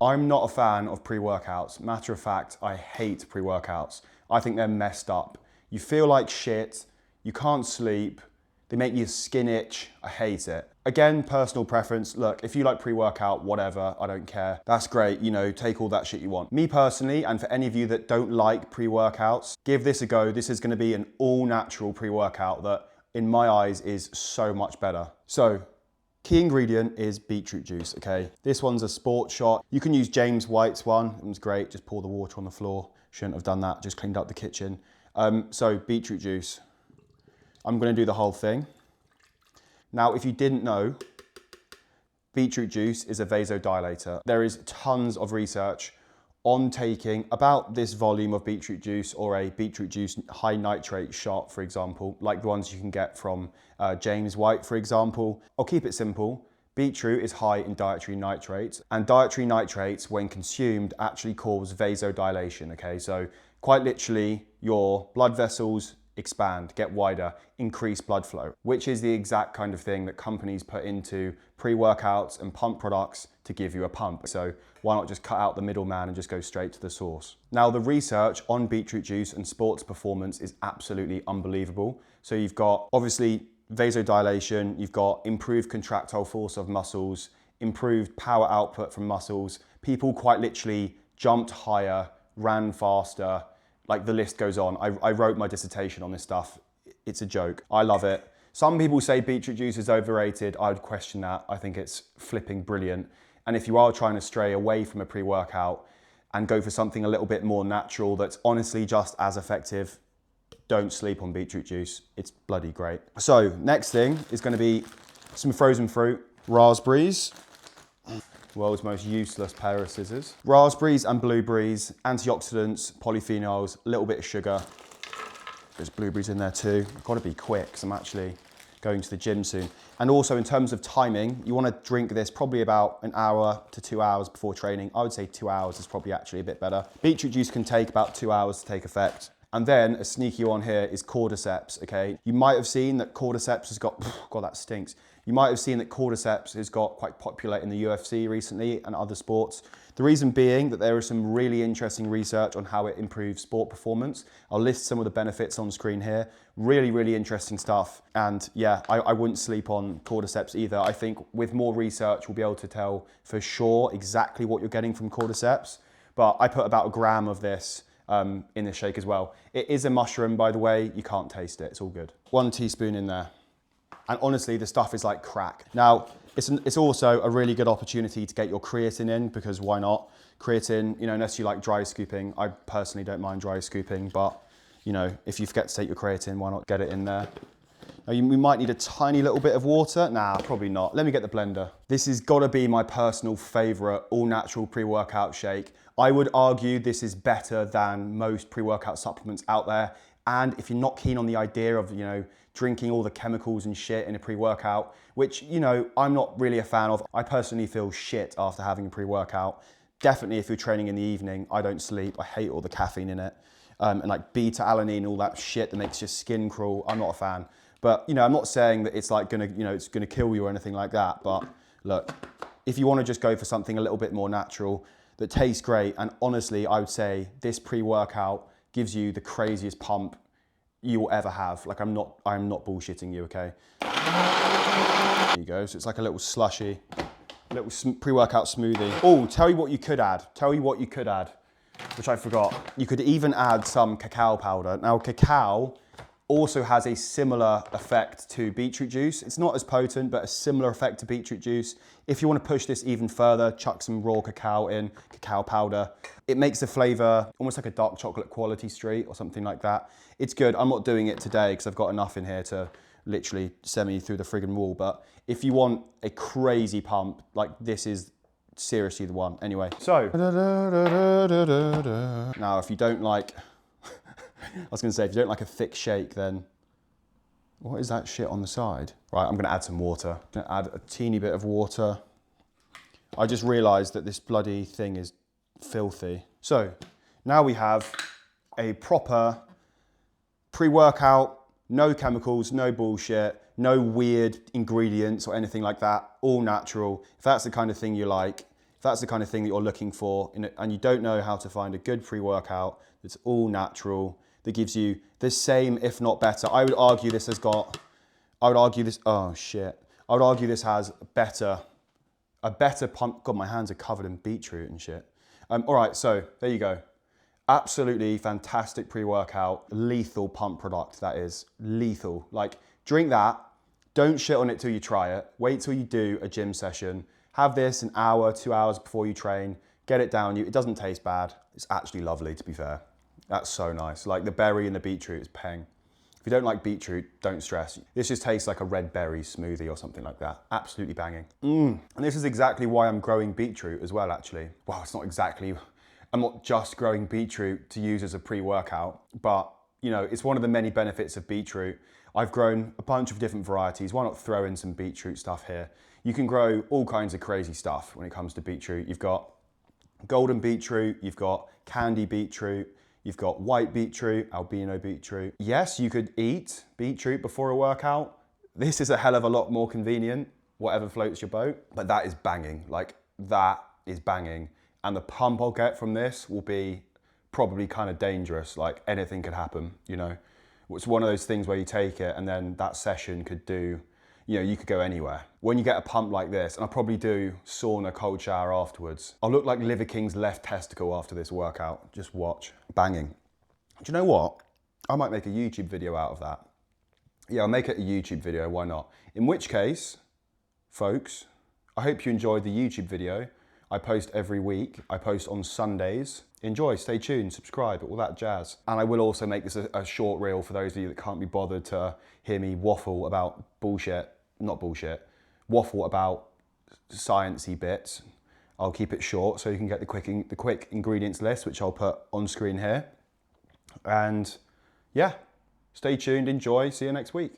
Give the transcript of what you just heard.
I'm not a fan of pre-workouts. Matter of fact, I hate pre-workouts. I think they're messed up. You feel like shit, you can't sleep, they make your skin itch, I hate it. Again, personal preference. Look, if you like pre-workout, whatever, I don't care. That's great, you know, take all that shit you want. Me personally, and for any of you that don't like pre-workouts, give this a go. This is gonna be an all-natural pre-workout that, in my eyes, is so much better. So, key ingredient is beetroot juice, okay? This one's a sport shot. You can use James White's one, it was great. Just pour the water on the floor. Shouldn't have done that, just cleaned up the kitchen. So beetroot juice. I'm gonna do the whole thing. Now, if you didn't know, beetroot juice is a vasodilator. There is tons of research on taking about this volume of beetroot juice or a beetroot juice high nitrate shot, for example, like the ones you can get from James White, for example. I'll keep it simple. Beetroot is high in dietary nitrates, and dietary nitrates, when consumed, actually cause vasodilation, okay? So quite literally, your blood vessels expand, get wider, increase blood flow, which is the exact kind of thing that companies put into pre-workouts and pump products to give you a pump. So why not just cut out the middleman and just go straight to the source? Now, the research on beetroot juice and sports performance is absolutely unbelievable. So you've got, obviously, vasodilation, you've got improved contractile force of muscles, improved power output from muscles. People quite literally jumped higher, ran faster, like the list goes on. I wrote my dissertation on this stuff. It's a joke. I love it. Some people say beetroot juice is overrated. I would question that. I think it's flipping brilliant. And if you are trying to stray away from a pre-workout and go for something a little bit more natural that's honestly just as effective, don't sleep on beetroot juice. It's bloody great. So next thing is going to be some frozen fruit, raspberries. World's most useless pair of scissors. Raspberries and blueberries, antioxidants, polyphenols, a little bit of sugar. There's blueberries in there too. I've got to be quick because I'm actually going to the gym soon. And also in terms of timing, you want to drink this probably about an hour to 2 hours before training. I would say 2 hours is probably actually a bit better. Beetroot juice can take about 2 hours to take effect. And then a sneaky one here is CORDYCEPS, okay? You might have seen that CORDYCEPS has got, God, that stinks. You might have seen that CORDYCEPS has got quite popular in the UFC recently and other sports. The reason being that there is some really interesting research on how it improves sport performance. I'll list some of the benefits on screen here. Really, really interesting stuff. And yeah, I wouldn't sleep on CORDYCEPS either. I think with more research, we'll be able to tell for sure exactly what you're getting from CORDYCEPS. But I put about a gram of this in this shake as well. It is a mushroom, by the way. You can't taste it, it's all good. 1 teaspoon in there. And honestly, the stuff is like crack. Now, it's also a really good opportunity to get your creatine in, because why not? Creatine, you know, unless you like dry scooping. I personally don't mind dry scooping, but you know, if you forget to take your creatine, why not get it in there? Now, we might need a tiny little bit of water. Nah, probably not. Let me get the blender. This has got to be my personal favorite all-natural pre-workout shake. I would argue this is better than most pre-workout supplements out there. And if you're not keen on the idea of, you know, drinking all the chemicals and shit in a pre-workout, which, you know, I'm not really a fan of. I personally feel shit after having a pre-workout. Definitely if you're training in the evening, I don't sleep. I hate all the caffeine in it. And like beta-alanine, all that shit that makes your skin crawl. I'm not a fan. But, you know, I'm not saying that it's like gonna, you know, it's gonna kill you or anything like that. But look, if you wanna just go for something a little bit more natural, that tastes great, and honestly, I would say this pre-workout gives you the craziest pump you will ever have. Like, I'm not bullshitting you, okay? There you go, so it's like a little slushy, little pre-workout smoothie. Oh, tell you what you could add, which I forgot. You could even add some cacao powder. Now, cacao also has a similar effect to beetroot juice. It's not as potent, but a similar effect to beetroot juice. If you want to push this even further, chuck some raw cacao in, cacao powder. It makes the flavor almost like a dark chocolate quality street or something like that. It's good. I'm not doing it today because I've got enough in here to literally send me through the friggin' wall. But if you want a crazy pump, like this is seriously the one. Anyway, so now if you don't like, I was gonna say, if you don't like a thick shake, then what is that shit on the side? Right, I'm gonna add some water. I'm gonna add a teeny bit of water. I just realized that this bloody thing is filthy. So now we have a proper pre-workout, no chemicals, no bullshit, no weird ingredients or anything like that, all natural. If that's the kind of thing you like, If that's the kind of thing that you're looking for and you don't know how to find a good pre-workout that's all natural, that gives you the same, if not better, I would argue this has a better pump. God, my hands are covered in beetroot and shit. All right, so there you go. Absolutely fantastic pre-workout, lethal pump product, that is, lethal. Like, drink that, don't shit on it till you try it, wait till you do a gym session, have this an hour, 2 hours before you train, get it down you. It doesn't taste bad, it's actually lovely, to be fair. That's so nice. Like, the berry and the beetroot is peng. If you don't like beetroot, don't stress. This just tastes like a red berry smoothie or something like that. Absolutely banging. And this is exactly why I'm growing beetroot as well, actually. Well, it's not exactly, I'm not just growing beetroot to use as a pre-workout, but you know, it's one of the many benefits of beetroot. I've grown a bunch of different varieties. Why not throw in some beetroot stuff here? You can grow all kinds of crazy stuff when it comes to beetroot. You've got golden beetroot, you've got candy beetroot, you've got white beetroot, albino beetroot. Yes, you could eat beetroot before a workout. This is a hell of a lot more convenient, whatever floats your boat, but that is banging. Like, that is banging. And the pump I'll get from this will be probably kind of dangerous. Like, anything could happen, you know? It's one of those things where you take it and then that session could do, you know, you could go anywhere. When you get a pump like this, and I'll probably do sauna, cold shower afterwards, I'll look like Liver King's left testicle after this workout. Just watch. Banging. Do you know what? I might make a YouTube video out of that. Yeah, I'll make it a YouTube video, why not? In which case, folks, I hope you enjoyed the YouTube video. I post every week. I post on Sundays. Enjoy, stay tuned, subscribe, all that jazz. And I will also make this a short reel for those of you that can't be bothered to hear me waffle about waffle about sciencey bits. I'll keep it short so you can get the quick ingredients list, which I'll put on screen here. And yeah, stay tuned, enjoy, see you next week.